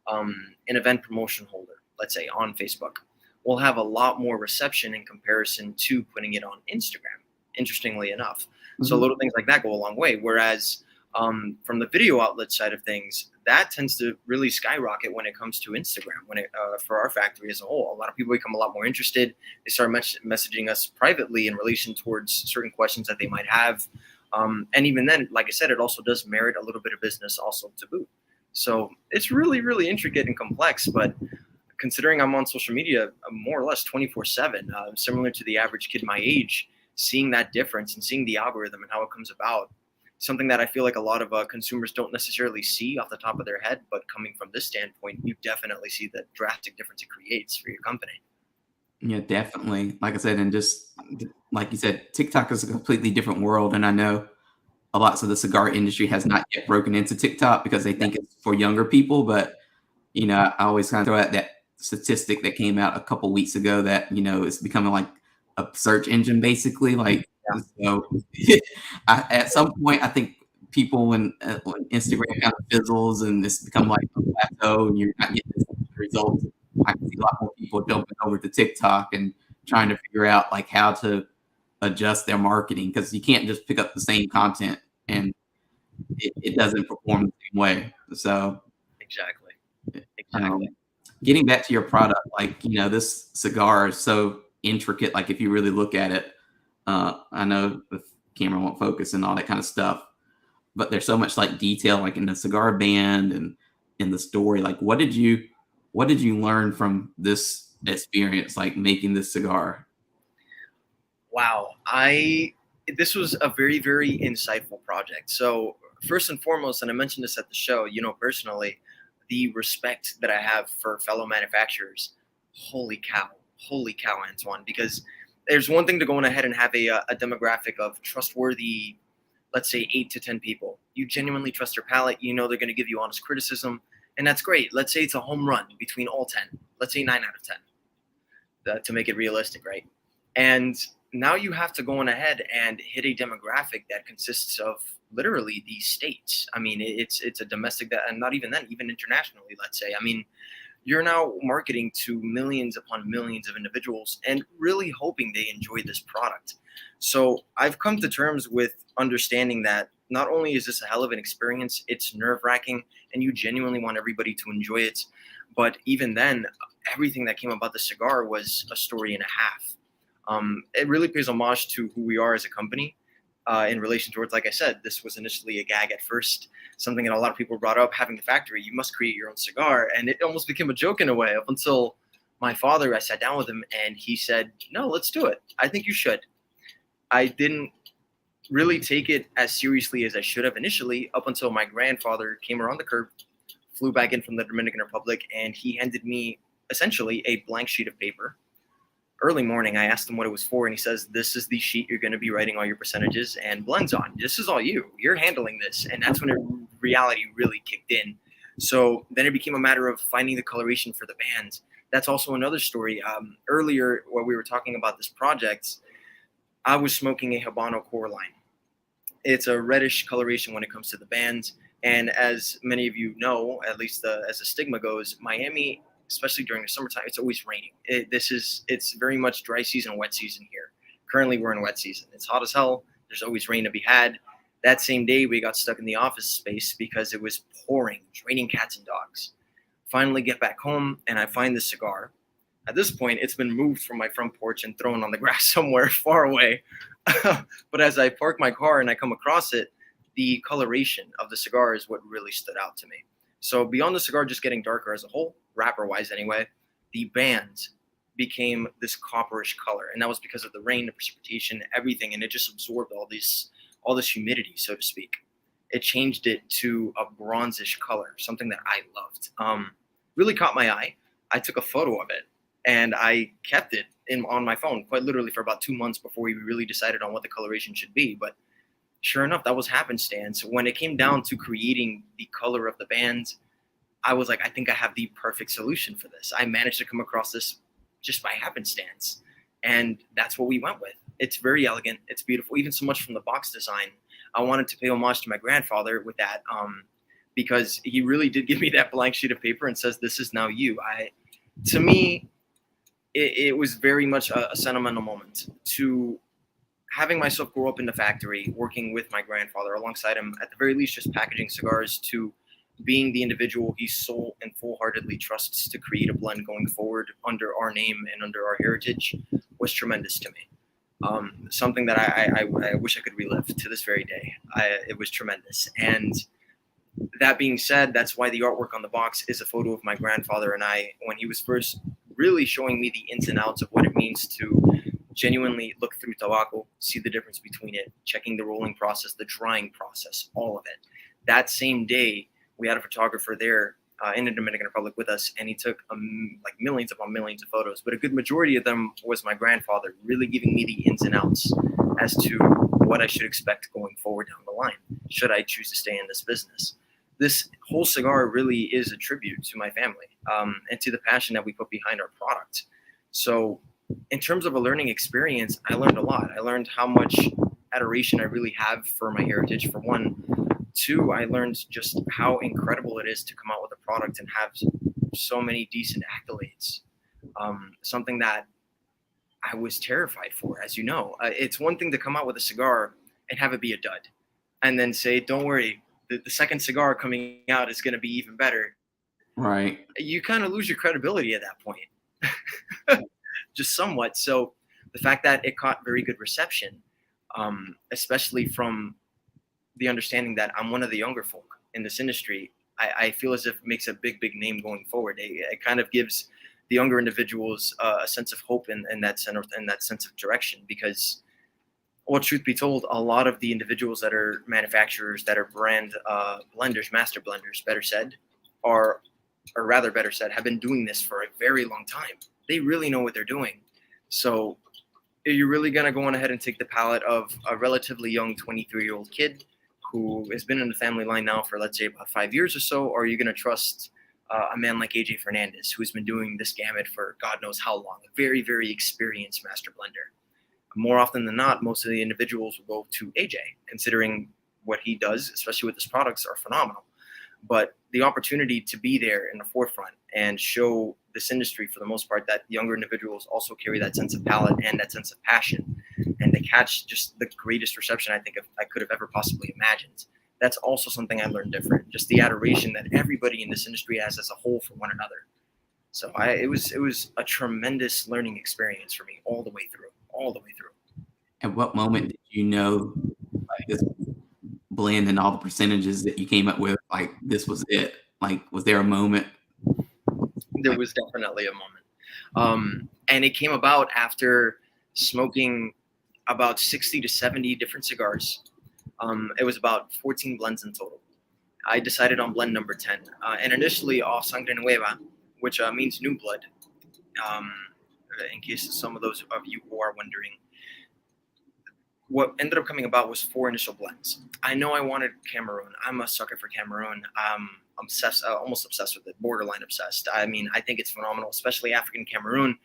an event promotion holder, let's say on Facebook, we'll have a lot more reception in comparison to putting it on Instagram, interestingly enough. Mm-hmm. So little things like that go a long way. Whereas from the video outlet side of things, that tends to really skyrocket when it comes to Instagram. For our factory as a whole, a lot of people become a lot more interested. They start messaging us privately in relation towards certain questions that they might have. And even then, like I said, it also does merit a little bit of business also to boot. So it's really, really intricate and complex. But considering I'm on social media more or less 24/7, similar to the average kid my age, seeing that difference and seeing the algorithm and how it comes about, something that I feel like a lot of consumers don't necessarily see off the top of their head, but coming from this standpoint, you definitely see the drastic difference it creates for your company. Yeah, definitely. Like I said, and just like you said, TikTok is a completely different world. And I know a lots of the cigar industry has not yet broken into TikTok because they think it's for younger people. But, I always kind of throw out that statistic that came out a couple weeks ago that, it's becoming like a search engine basically. Like, Yeah, so at some point, I think people, when Instagram kind of fizzles and it's become like a plateau and you're not getting the results, I can see a lot more people jumping over to TikTok and trying to figure out like how to adjust their marketing because you can't just pick up the same content and it doesn't perform the same way. So, exactly. um, Exactly. getting back to your product, like, this cigar is so intricate. Like, if you really look at it, I know the camera won't focus and all that kind of stuff, but there's so much like detail, like in the cigar band and in the story. Like, what did you learn from this experience, like making this cigar? Wow. I This was a very, very insightful project. So first and foremost, and I mentioned this at the show, personally, the respect that I have for fellow manufacturers. Holy cow, Antoine. Because there's one thing to going ahead and have a demographic of trustworthy, let's say 8 to 10 people. You genuinely trust their palate. You know they're going to give you honest criticism, and that's great. Let's say it's a home run between all 10. Let's say 9 out of 10, to make it realistic, right? And now you have to go on ahead and hit a demographic that consists of literally these states. I mean, it's a domestic that, and not even then, even internationally. Let's say, I mean, you're now marketing to millions upon millions of individuals and really hoping they enjoy this product. So I've come to terms with understanding that not only is this a hell of an experience, it's nerve wracking, and you genuinely want everybody to enjoy it. But even then, everything that came about the cigar was a story and a half. It really pays homage to who we are as a company. In relation towards, like I said, this was initially a gag at first, something that a lot of people brought up, having the factory, you must create your own cigar. And it almost became a joke in a way up until my father, I sat down with him and he said, no, let's do it. I think you should. I didn't really take it as seriously as I should have initially up until my grandfather came around the curve, flew back in from the Dominican Republic, and he handed me essentially a blank sheet of paper. Early morning, I asked him what it was for, and he says, this is the sheet you're going to be writing all your percentages and blends on. This is all you. You're handling this. And that's when reality really kicked in. So then it became a matter of finding the coloration for the bands. That's also another story. Earlier, while we were talking about this project, I was smoking a Habano core line. It's a reddish coloration when it comes to the bands. And as many of you know, at least as the stigma goes, Miami, especially during the summertime, it's always raining. It's very much dry season, wet season here. Currently, we're in wet season. It's hot as hell. There's always rain to be had. That same day, we got stuck in the office space because it was pouring, raining cats and dogs. Finally, get back home, and I find this cigar. At this point, it's been moved from my front porch and thrown on the grass somewhere far away. But as I park my car and I come across it, the coloration of the cigar is what really stood out to me. So beyond the cigar just getting darker as a whole, wrapper-wise anyway, the bands became this copperish color, and that was because of the rain, the precipitation, everything, and it just absorbed all this humidity, so to speak. It changed it to a bronzish color, something that I loved. Really caught my eye. I took a photo of it, and I kept it on my phone quite literally for about 2 months before we really decided on what the coloration should be. But sure enough, that was happenstance. When it came down to creating the color of the bands, I was like, I think I have the perfect solution for this. I managed to come across this just by happenstance. And that's what we went with. It's very elegant. It's beautiful. Even so much from the box design, I wanted to pay homage to my grandfather with that, because he really did give me that blank sheet of paper and says, this is now you. To me, it was very much a sentimental moment to having myself grow up in the factory, working with my grandfather alongside him, at the very least, just packaging cigars, to being the individual he soul and full-heartedly trusts to create a blend going forward under our name and under our heritage, was tremendous to me. Something that I wish I could relive to this very day. It was tremendous. And That being said, that's why the artwork on the box is a photo of my grandfather and I when he was first really showing me the ins and outs of what it means to genuinely look through tobacco, see the difference between it, checking the rolling process, the drying process, all of it. That same day, we had a photographer there in the Dominican Republic with us, and he took like millions upon millions of photos. But a good majority of them was my grandfather, really giving me the ins and outs as to what I should expect going forward down the line, should I choose to stay in this business. This whole cigar really is a tribute to my family and to the passion that we put behind our product. So in terms of a learning experience, I learned a lot. I learned how much adoration I really have for my heritage, for one. Two, I learned just how incredible it is to come out with a product and have so many decent accolades. Something that I was terrified for, as you know. It's one thing to come out with a cigar and have it be a dud, and then say, don't worry, the second cigar coming out is going to be even better. Right. You kind of lose your credibility at that point, just somewhat. So the fact that it caught very good reception, especially from the understanding that I'm one of the younger folk in this industry, I feel as if it makes a big, big name going forward. It kind of gives the younger individuals a sense of hope in that sense of direction, because, well, truth be told, a lot of the individuals that are manufacturers, that are brand blenders, master blenders, better said, or rather better said, have been doing this for a very long time. They really know what they're doing. So are you really going to go on ahead and take the palette of a relatively young 23-year-old kid who has been in the family line now for, let's say, about 5 years or so? Or are you going to trust a man like AJ Fernandez, who's been doing this gamut for God knows how long, a very, very experienced master blender? More often than not, most of the individuals will go to AJ, considering what he does, especially with his products, are phenomenal. But the opportunity to be there in the forefront and show this industry, for the most part, that younger individuals also carry that sense of palate and that sense of passion, and they catch just the greatest reception I think I could have ever possibly imagined. That's also something I learned different. Just the adoration that everybody in this industry has as a whole for one another. So it was a tremendous learning experience for me all the way through. At what moment did you know, like, this blend and all the percentages that you came up with, like, this was it? Like, was there a moment? There was definitely a moment. And it came about after smoking about 60 to 70 different cigars. It was about 14 blends in total. I decided on blend number 10. And initially off Sangre Nueva, which means new blood. In case some of those of you who are wondering, what ended up coming about was 4 initial blends. I know I wanted Cameroon. I'm a sucker for Cameroon. I'm obsessed, almost obsessed with it, borderline obsessed. I mean, I think it's phenomenal, especially African Cameroon.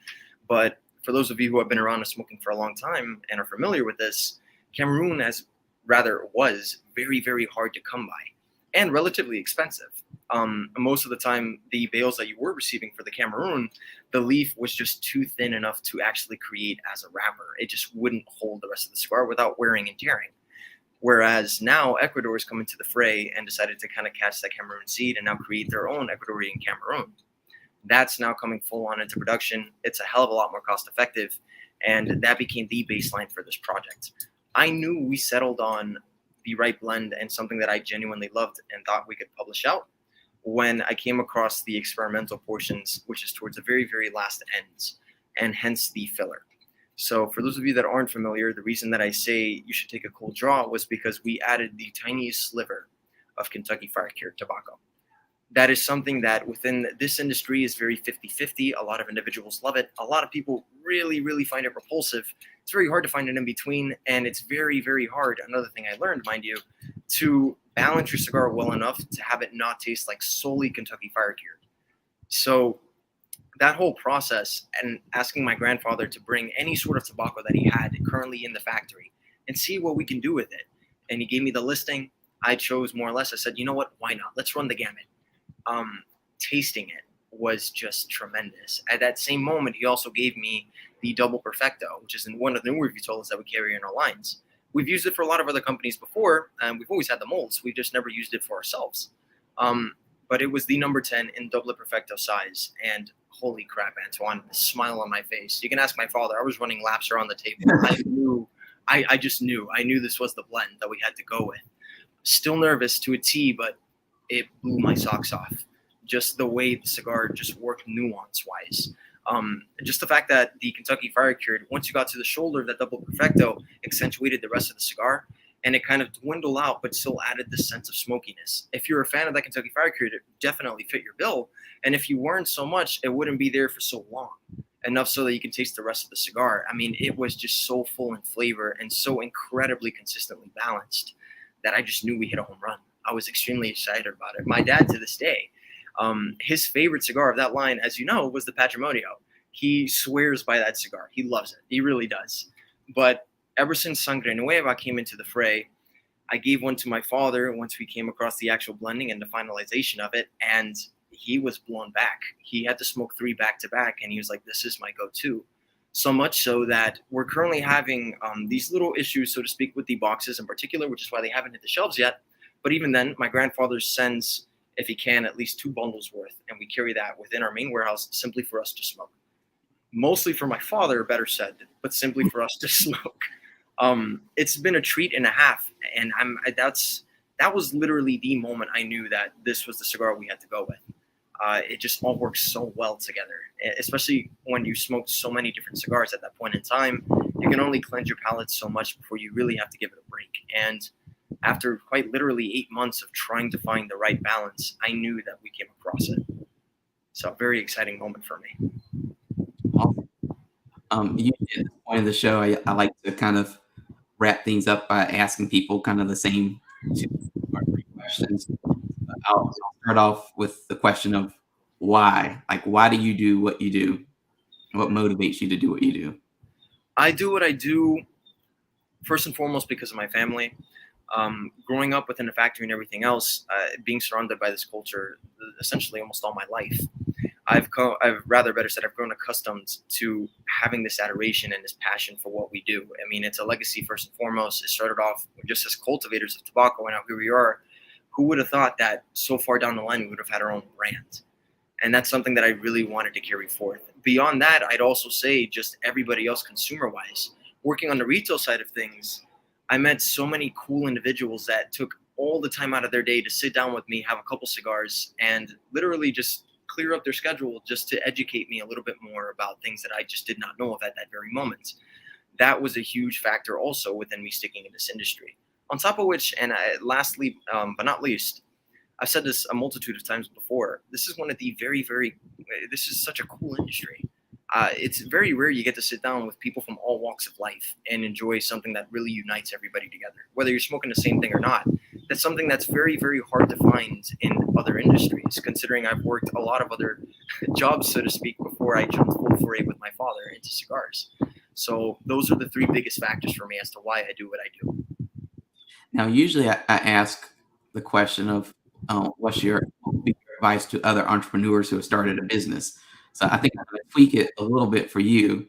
But for those of you who have been around smoking for a long time and are familiar with this, Cameroon was very, very hard to come by and relatively expensive. Most of the time, the bales that you were receiving for the Cameroon, the leaf was just too thin enough to actually create as a wrapper. It just wouldn't hold the rest of the cigar without wearing and tearing. Whereas now Ecuador has come into the fray and decided to kind of catch that Cameroon seed and now create their own Ecuadorian Cameroon. That's now coming full on into production. It's a hell of a lot more cost effective, and that became the baseline for this project. I knew we settled on the right blend and something that I genuinely loved and thought we could publish out when I came across the experimental portions, which is towards the very, very last ends, and hence the filler. So for those of you that aren't familiar, the reason that I say you should take a cold draw was because we added the tiniest sliver of Kentucky Fire Cured tobacco. That is something that within this industry is very 50-50. A lot of individuals love it. A lot of people really, really find it repulsive. It's very hard to find it in between, and it's very, very hard, another thing I learned, mind you, to balance your cigar well enough to have it not taste like solely Kentucky Fire Cured. So that whole process, and asking my grandfather to bring any sort of tobacco that he had currently in the factory and see what we can do with it. And he gave me the listing. I chose more or less. I said, you know what? Why not? Let's run the gamut. Tasting it was just tremendous. At that same moment, he also gave me the Double Perfecto, which is in one of the newer vitolas that we carry in our lines. We've used it for a lot of other companies before, and we've always had the molds. We've just never used it for ourselves. But it was the number 10 in Double Perfecto size, and holy crap, Antoine, the smile on my face. You can ask my father. I was running laps around the table. I just knew. I knew this was the blend that we had to go with. Still nervous to a T, but it blew my socks off. Just the way the cigar just worked nuance wise. Just the fact that the Kentucky Fire Cured, once you got to the shoulder of that double perfecto, accentuated the rest of the cigar, and it kind of dwindled out, but still added this sense of smokiness. If you're a fan of that Kentucky Fire Cured, it definitely fit your bill. And if you weren't so much, it wouldn't be there for so long, enough so that you can taste the rest of the cigar. I mean, it was just so full in flavor and so incredibly consistently balanced that I just knew we hit a home run. I was extremely excited about it. My dad, to this day, his favorite cigar of that line, as you know, was the Patrimonio. He swears by that cigar. He loves it. He really does. But ever since Sangre Nueva came into the fray, I gave one to my father once we came across the actual blending and the finalization of it, and he was blown back. He had to smoke 3 back to back, and he was like, this is my go-to. So much so that we're currently having these little issues, so to speak, with the boxes in particular, which is why they haven't hit the shelves yet. But even then, my grandfather sends, if he can, at least 2 bundles worth, and we carry that within our main warehouse simply for us to smoke. Mostly for my father, better said, but simply for us to smoke. It's been a treat and a half, and that was literally the moment I knew that this was the cigar we had to go with. It just all works so well together, especially when you smoke so many different cigars at that point in time. You can only cleanse your palate so much before you really have to give it a break. And after quite literally 8 months of trying to find the right balance, I knew that we came across it. So a very exciting moment for me. Usually at this point of the show, I like to kind of wrap things up by asking people kind of the same 2 or 3 questions. I'll start off with the question of why. Like, why do you do what you do? What motivates you to do what you do? I do what I do first and foremost because of my family. Growing up within a factory and everything else, being surrounded by this culture essentially almost all my life, I've grown accustomed to having this adoration and this passion for what we do. I mean, it's a legacy first and foremost. It started off just as cultivators of tobacco, and now here we are. Who would have thought that so far down the line we would have had our own brand? And that's something that I really wanted to carry forth. Beyond that, I'd also say just everybody else consumer-wise, working on the retail side of things, I met so many cool individuals that took all the time out of their day to sit down with me, have a couple cigars, and literally just clear up their schedule just to educate me a little bit more about things that I just did not know of at that very moment. That was a huge factor also within me sticking in this industry. On top of which, and lastly, but not least, I've said this a multitude of times before, this is one of the this is such a cool industry. It's very rare you get to sit down with people from all walks of life and enjoy something that really unites everybody together. Whether you're smoking the same thing or not, that's something that's very, very hard to find in other industries, considering I've worked a lot of other jobs, so to speak, before I jumped full foray with my father into cigars. So those are the 3 biggest factors for me as to why I do what I do. Now, usually I ask the question of what would be your advice to other entrepreneurs who have started a business. So I think I'm going to tweak it a little bit for you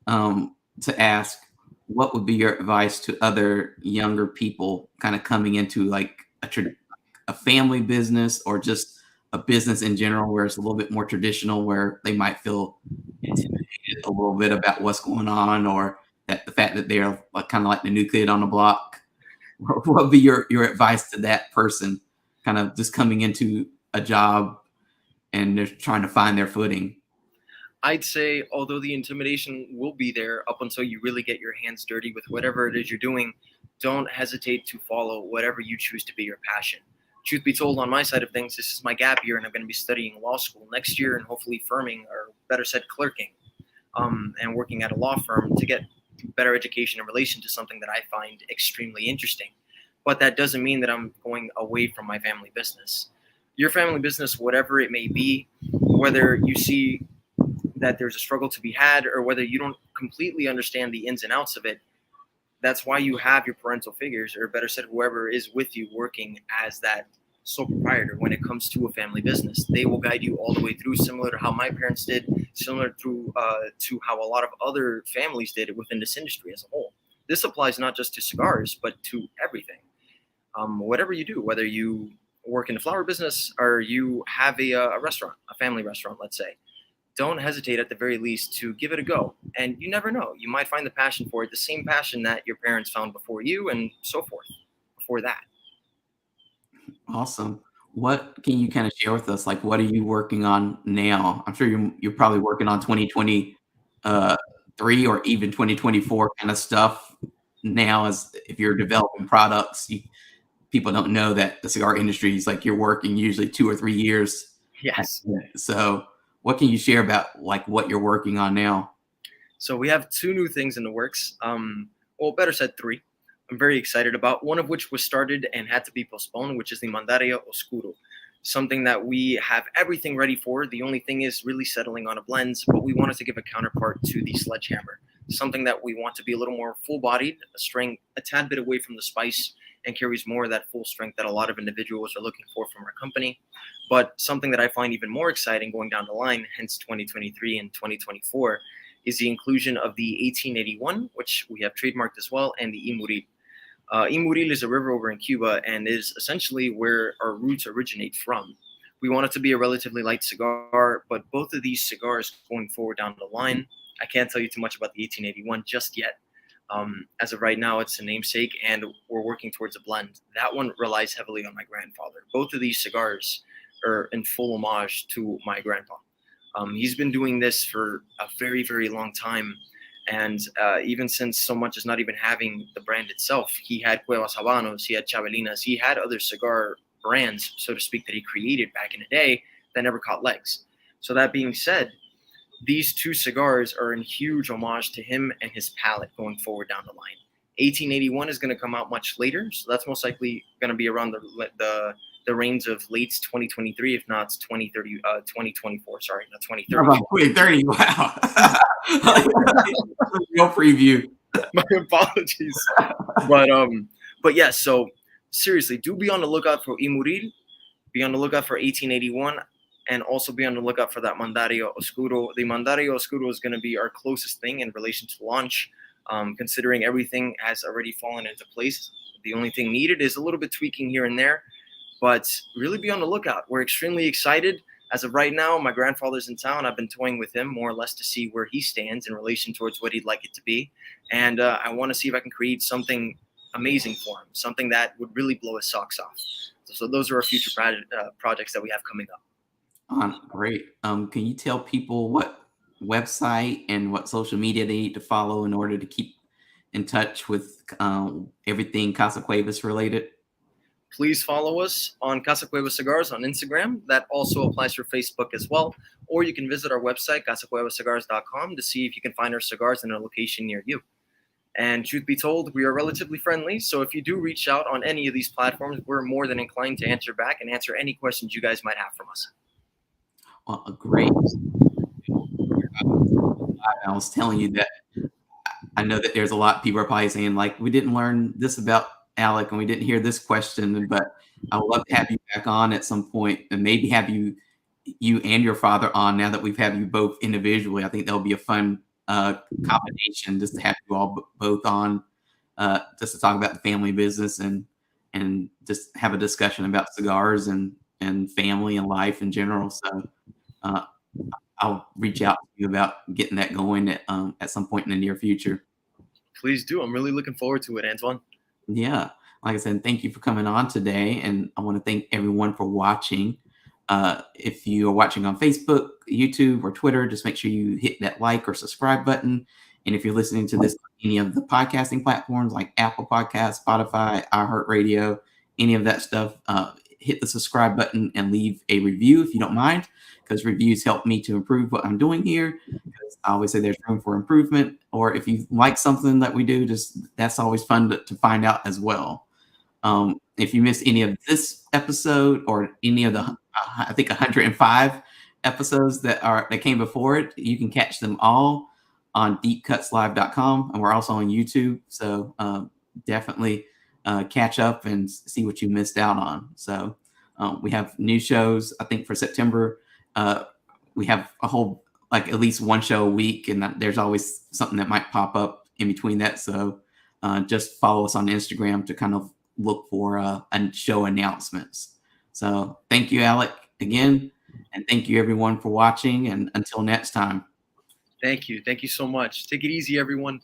to ask, what would be your advice to other younger people kind of coming into like a family business or just a business in general where it's a little bit more traditional, where they might feel intimidated a little bit about what's going on, or that the fact that they're like, kind of like the new kid on the block? What would be your advice to that person kind of just coming into a job and they're trying to find their footing? I'd say, although the intimidation will be there up until you really get your hands dirty with whatever it is you're doing, don't hesitate to follow whatever you choose to be your passion. Truth be told, on my side of things, this is my gap year, and I'm going to be studying law school next year and hopefully firming, or better said, clerking, and working at a law firm to get better education in relation to something that I find extremely interesting. But that doesn't mean that I'm going away from my family business. Your family business, whatever it may be, whether you see that there's a struggle to be had or whether you don't completely understand the ins and outs of it, that's why you have your parental figures, or better said, whoever is with you working as that sole proprietor when it comes to a family business. They will guide you all the way through, similar to how my parents did, similar to how a lot of other families did it within this industry as a whole. This applies not just to cigars, but to everything. Whatever you do, whether you work in a flower business or you have a restaurant, a family restaurant, let's say, don't hesitate at the very least to give it a go. And you never know, you might find the passion for it, the same passion that your parents found before you, and so forth, before that. Awesome. What can you kind of share with us? Like, what are you working on now? I'm sure you're probably working on 2023 or even 2024 kind of stuff now. As if you're developing products, people don't know that the cigar industry is like you're working usually 2 or 3 years. Yes. So, what can you share about like what you're working on now? So we have two new things in the works. Well, better said, three. I'm very excited about one of which was started and had to be postponed, which is the Mandaria Oscuro, something that we have everything ready for. The only thing is really settling on a blend, but we wanted to give a counterpart to the Sledgehammer, something that we want to be a little more full-bodied, a strength a tad bit away from the spice, and carries more of that full strength that a lot of individuals are looking for from our company. But something that I find even more exciting going down the line, hence 2023 and 2024, is the inclusion of the 1881, which we have trademarked as well, and the Imuril. Imuril is a river over in Cuba and is essentially where our roots originate from. We want it to be a relatively light cigar, but both of these cigars going forward down the line, I can't tell you too much about the 1881 just yet. As of right now, it's a namesake, and we're working towards a blend. That one relies heavily on my grandfather. Both of these cigars are in full homage to my grandpa. He's been doing this for a very, very long time. And even since so much is not even having the brand itself, he had Cuevas Habanos, he had Chavelinas, he had other cigar brands, so to speak, that he created back in the day that never caught legs. So that being said, these two cigars are in huge homage to him and his palate going forward down the line. 1881 is going to come out much later, so that's most likely going to be around the reigns of late 2023, if not 2030, 2024. Sorry, not 2030. About 2030. Wow. Real preview. My apologies. But yeah, so seriously, do be on the lookout for Imuril, be on the lookout for 1881, and also be on the lookout for that Mandaria Oscuro. The Mandaria Oscuro is going to be our closest thing in relation to launch, considering everything has already fallen into place. The only thing needed is a little bit tweaking here and there, but really be on the lookout. We're extremely excited. As of right now, my grandfather's in town. I've been toying with him more or less to see where he stands in relation towards what he'd like it to be. And I want to see if I can create something amazing for him, something that would really blow his socks off. So those are our future projects that we have coming up. Great. Can you tell people what website and what social media they need to follow in order to keep in touch with everything Casa Cuevas related? Please follow us on Casa Cuevas Cigars on Instagram. That also applies for Facebook as well. Or you can visit our website, casacuevascigars.com, to see if you can find our cigars in a location near you. And truth be told, we are relatively friendly. So if you do reach out on any of these platforms, we're more than inclined to answer back and answer any questions you guys might have from us. Well, great. I was telling you that I know that there's a lot of people are probably saying, like, we didn't learn this about ALEC and we didn't hear this question, but I would love to have you back on at some point and maybe have you and your father on now that we've had you both individually. I think that'll be a fun combination just to have you all both on just to talk about the family business and just have a discussion about cigars and family and life in general. So I'll reach out to you about getting that going at some point in the near future. Please do. I'm really looking forward to it, Antoine. Yeah. Like I said, thank you for coming on today. And I want to thank everyone for watching. If you are watching on Facebook, YouTube, or Twitter, just make sure you hit that like or subscribe button. And if you're listening to this on any of the podcasting platforms like Apple Podcasts, Spotify, iHeartRadio, any of that stuff, hit the subscribe button and leave a review if you don't mind, because reviews help me to improve what I'm doing here. Because I always say there's room for improvement. Or if you like something that we do, that's always fun to find out as well. If you missed any of this episode or any of the, I think 105 episodes that came before it, you can catch them all on deepcutslive.com, and we're also on YouTube. So definitely catch up and see what you missed out on. So we have new shows. I think for September, we have a whole, like at least one show a week, and there's always something that might pop up in between that. So just follow us on Instagram to kind of look for show announcements. So thank you, ALEC, again. And thank you, everyone, for watching. And until next time. Thank you. Thank you so much. Take it easy, everyone.